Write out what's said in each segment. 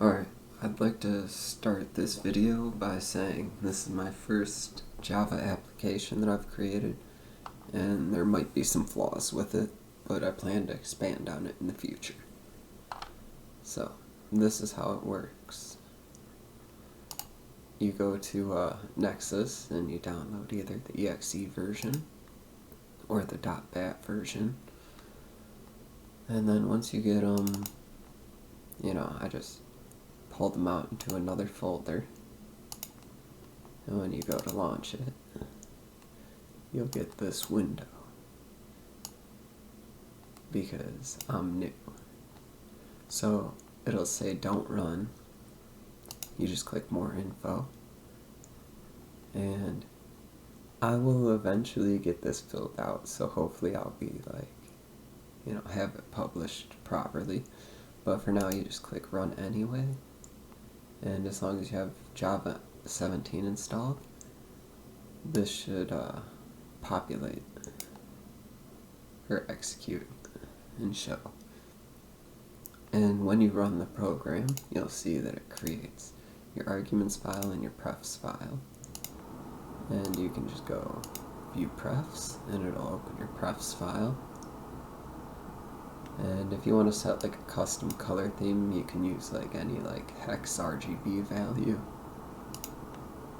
Alright, I'd like to start this video by saying this is my first Java application that I've created, and there might be some flaws with it, but I plan to expand on it in the future. So, this is how it works. You go to Nexus and you download either the exe version or the .bat version, and then once you get them, I just pull them out into another folder, and when you go to launch it, you'll get this window because I'm new. So it'll say don't run. You just click more info, and I will eventually get this filled out, so hopefully I'll be have it published properly. But for now, you just click run anyway, and as long as you have Java 17 installed, this should populate or execute and show. And when you run the program, you'll see that it creates your arguments file and your prefs file. And you can just go view prefs, and it'll open your prefs file. And if you want to set like a custom color theme, you can use any hex RGB value.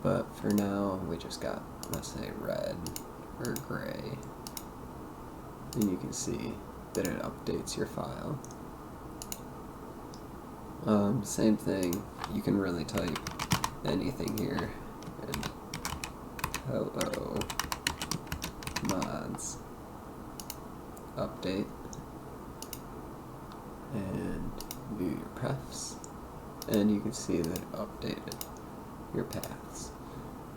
But for now, we just got, let's say, red or gray. And you can see that it updates your file. Same thing, you can really type anything here, and hello mods update, and view your prefs, and you can see that it updated your paths.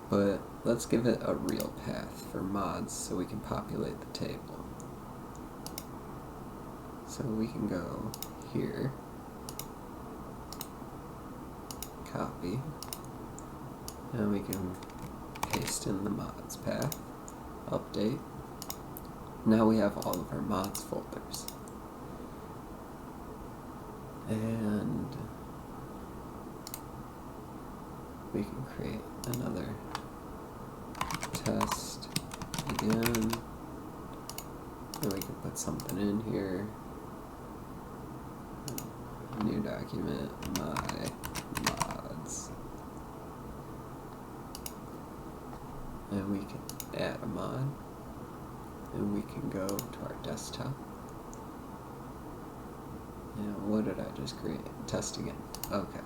But let's give it a real path for mods so we can populate the table. So we can go here, copy, and we can paste in the mods path, update. Now we have all of our mods folders. And we can create another test again, and we can put something in here. New document, my mods, and we can add a mod, and we can go to our desktop. And what did I just create? Test again. Okay.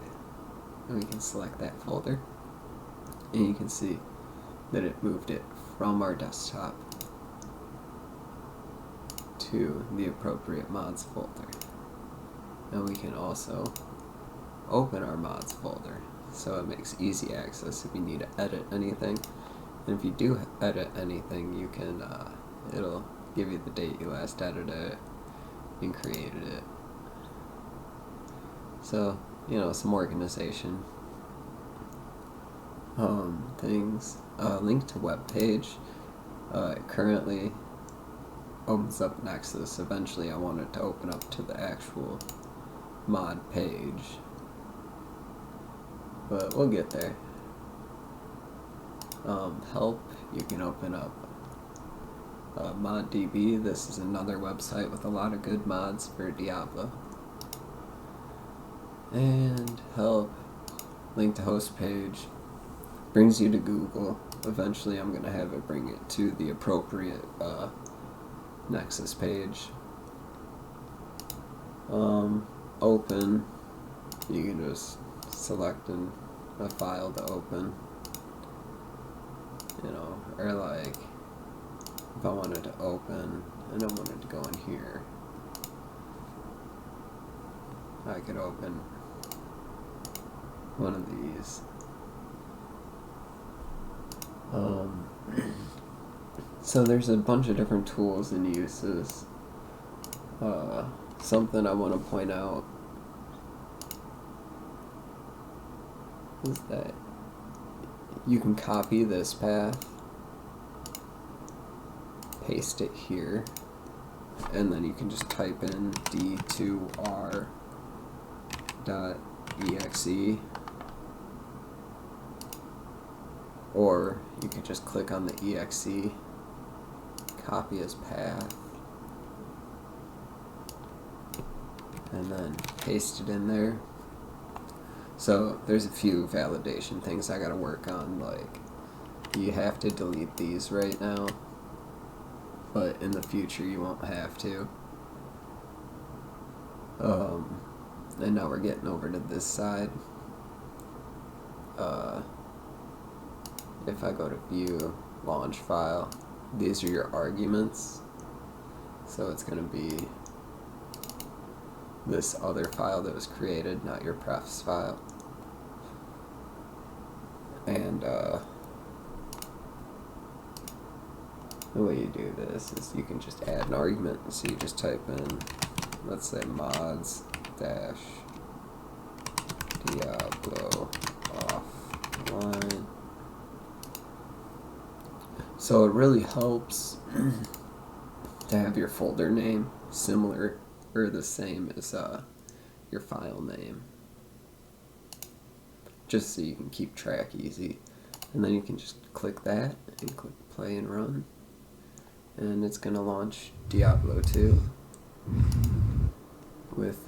And we can select that folder, and you can see that it moved it from our desktop to the appropriate mods folder. And we can also open our mods folder, so it makes easy access if you need to edit anything. And if you do edit anything, you can it'll give you the date you last edited it and created it. So, some organization things. Link to web page. It currently opens up Nexus. Eventually I want it to open up to the actual mod page, but we'll get there. Help, you can open up ModDB. This is another website with a lot of good mods for Diablo. And help, link to host page, brings you to Google. Eventually I'm going to have it bring it to the appropriate Nexus page. Open, you can just select a file to open, or if I wanted to open and I wanted to go in here, I could open one of these. So there's a bunch of different tools and uses. Something I want to point out is that you can copy this path, paste it here, and then you can just type in D2R .exe, or you could just click on the exe, copy as path, and then paste it in there. So there's a few validation things I gotta work on, like you have to delete these right now, but in the future you won't have to. And now we're getting over to this side. If I go to view, launch file, these are your arguments. So it's going to be this other file that was created, not your prefs file. And the way you do this is you can just add an argument. So you just type in, let's say, mods dash Diablo offline. So it really helps to have your folder name similar or the same as your file name, just so you can keep track easy. And then you can just click that and click play and run, and it's gonna launch Diablo 2 with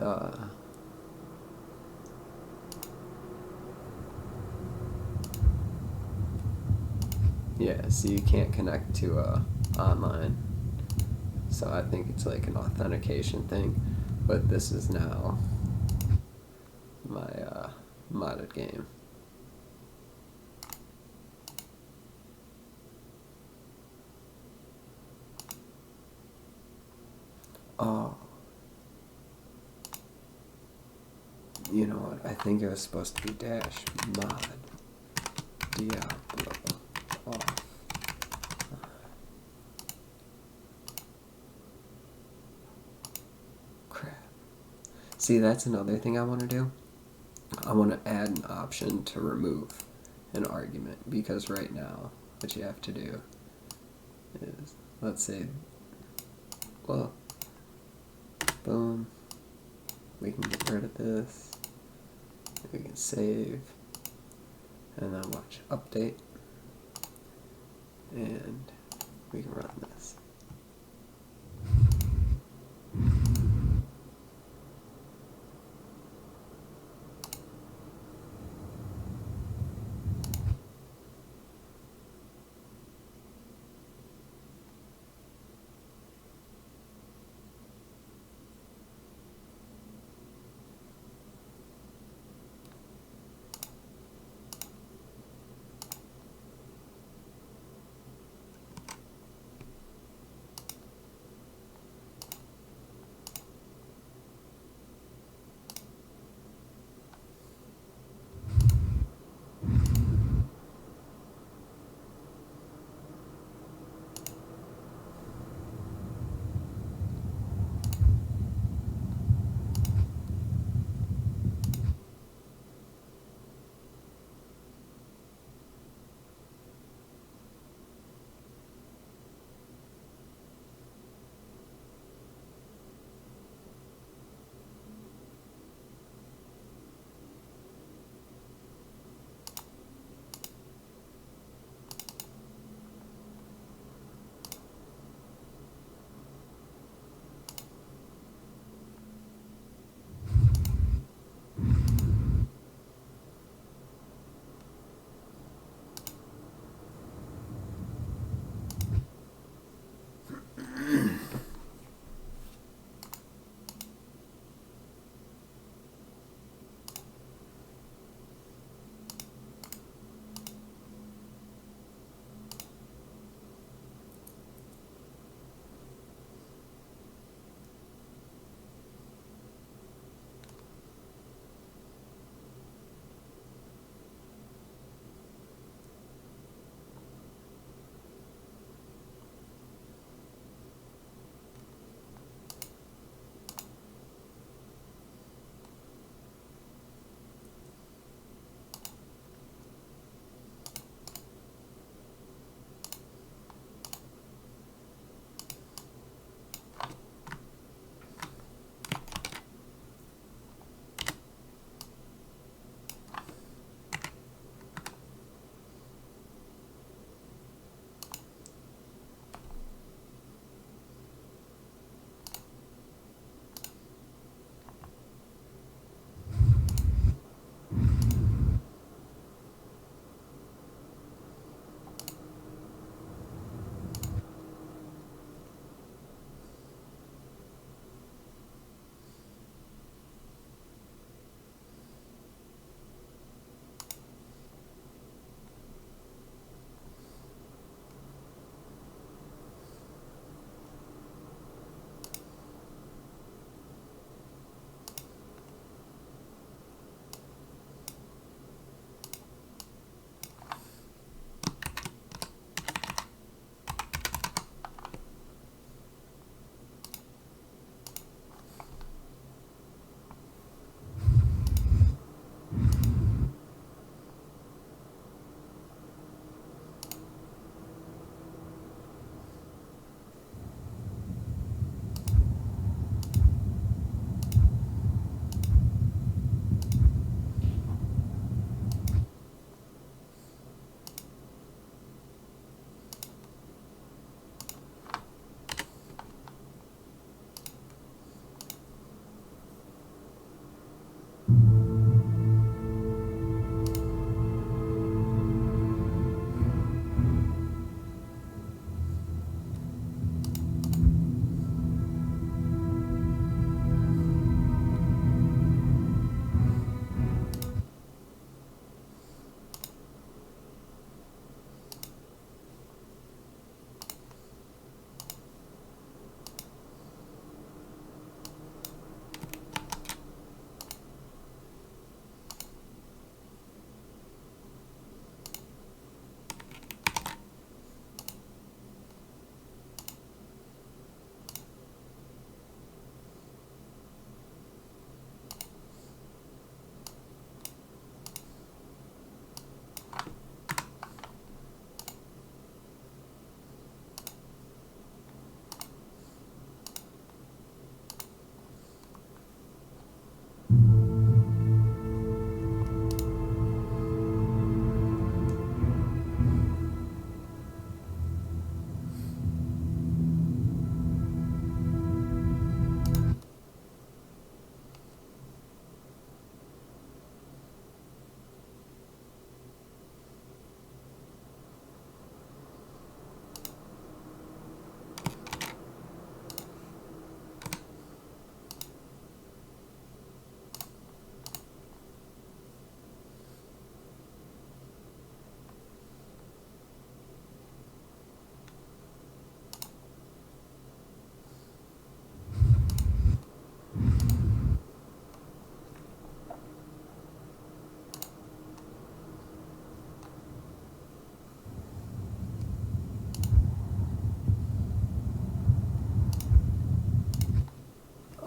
yeah, so you can't connect to online, so I think it's like an authentication thing, but this is now my modded game. Oh, you know what, I think it was supposed to be dash mod Diablo off. Crap. See, that's another thing I want to do. I want to add an option to remove an argument, because right now what you have to do is, let's say, well, boom, we can get rid of this, we can save, and then watch update, and we can run this.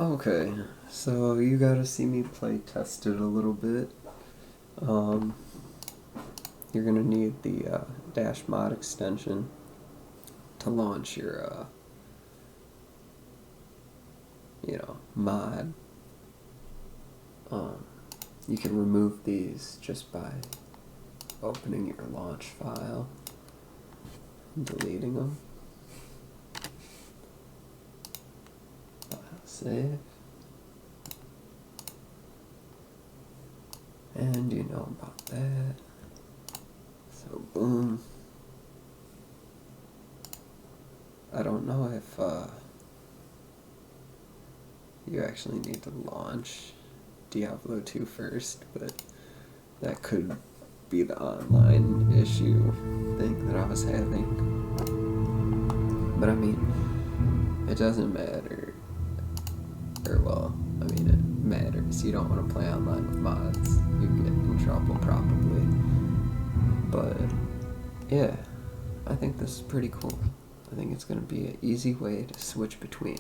Okay, so you gotta see me play test it a little bit. Um, you're gonna need the dash mod extension to launch your, mod. Um, you can remove these just by opening your launch file and deleting them. Save. And you know about that. So boom. I don't know if you actually need to launch Diablo 2 first, but that could be the online issue thing that I was having. But I mean, it doesn't matter. Or well, I mean it matters. You don't want to play online with mods. You get in trouble probably. But yeah, I think this is pretty cool. I think it's going to be an easy way to switch between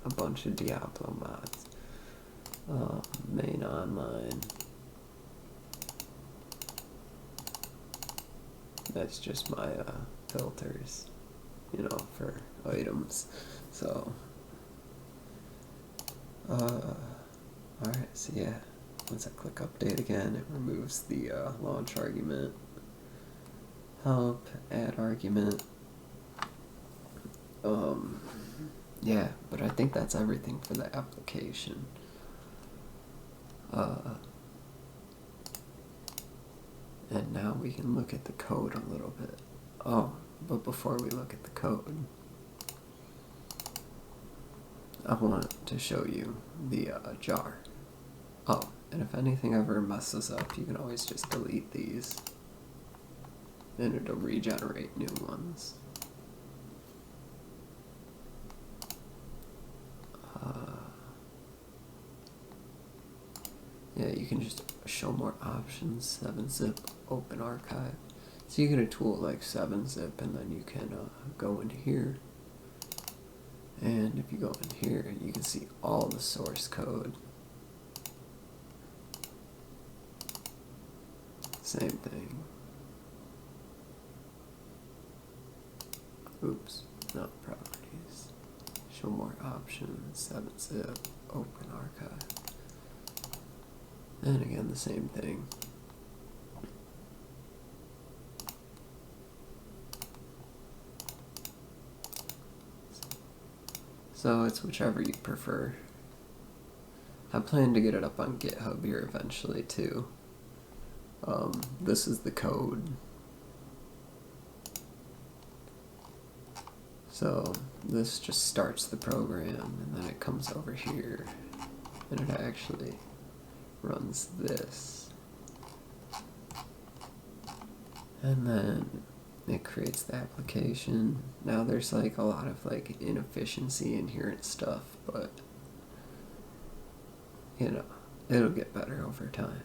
a bunch of Diablo mods. Main online. That's just my filters, for items. So, alright, so yeah, once I click update again, it removes the launch argument. Help, add argument. Yeah, but I think that's everything for the application. And now we can look at the code a little bit. Oh, but before we look at the code, I want to show you the jar. Oh, and if anything ever messes up, you can always just delete these, and it'll regenerate new ones. Yeah, you can just show more options, 7-zip, open archive. So you get a tool like 7-zip, and then you can go in here. And if you go in here, you can see all the source code. Same thing. Oops, not properties. Show more options, 7-zip, open archive. And again, the same thing. So it's whichever you prefer. I plan to get it up on GitHub here eventually too. This is the code. So this just starts the program, and then it comes over here, and it actually runs this. And then it creates the application. Now there's like a lot of like inefficiency in here and stuff, but it'll get better over time.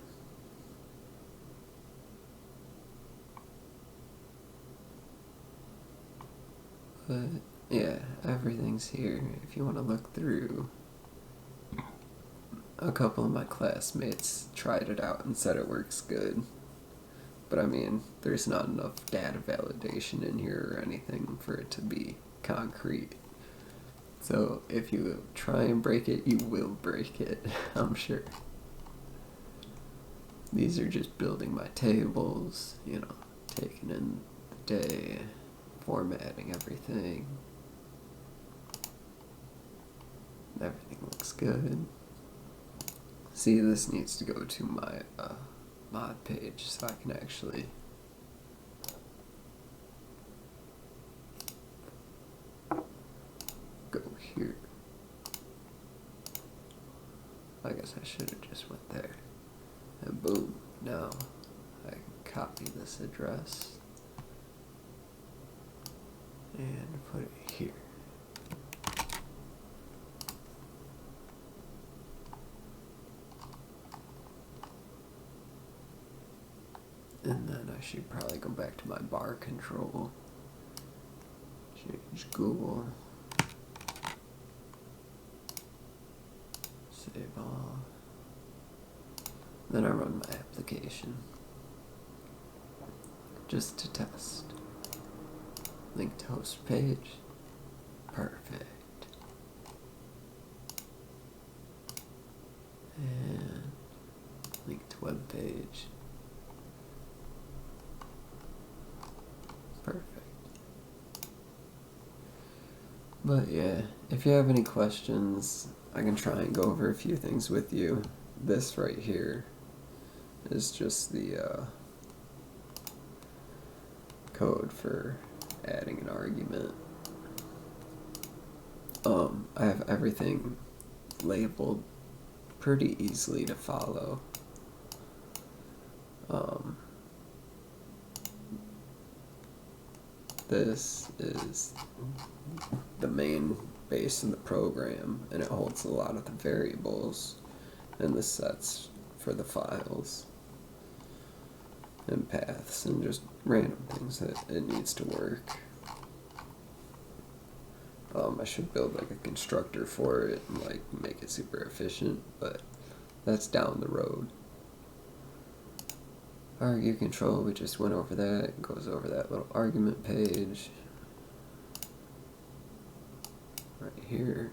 But yeah, everything's here. If you want to look through, a couple of my classmates tried it out and said it works good. But I mean, there's not enough data validation in here or anything for it to be concrete. So if you try and break it, you will break it, I'm sure. These are just building my tables, taking in the day, formatting everything. Everything looks good. See, this needs to go to my mod page so I can actually go here. I guess I should have just went there. And boom, now I can copy this address and put it here. And then I should probably go back to my bar control. Change Google. Save all. Then I run my application. Just to test. Link to host page. Perfect. And link to web page. Perfect. But yeah, if you have any questions, I can try and go over a few things with you. This right here is just the code for adding an argument. I have everything labeled pretty easily to follow. This is the main base of the program, and it holds a lot of the variables and the sets for the files and paths and just random things that it needs to work. I should build like a constructor for it and like make it super efficient, but that's down the road. Argue control, we just went over that. It goes over that little argument page right here.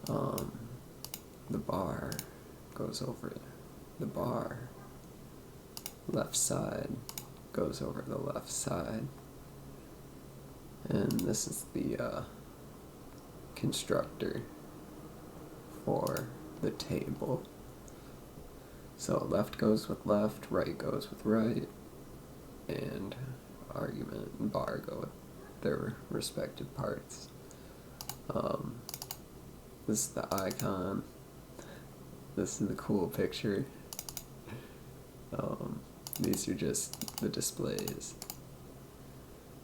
The bar goes over the bar. Left side goes over the left side. And this is the constructor for the table. So left goes with left, right goes with right, and argument and bar go with their respective parts. This is the icon. This is the cool picture. These are just the displays.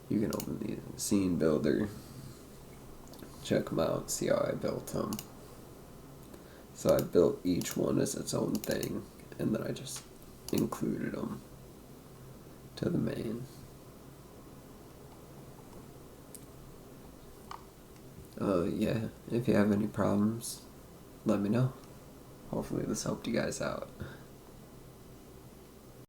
You can open the scene builder, check them out, see how I built them. So I built each one as its own thing, and then I just included them to the main. Yeah, if you have any problems, let me know. Hopefully this helped you guys out.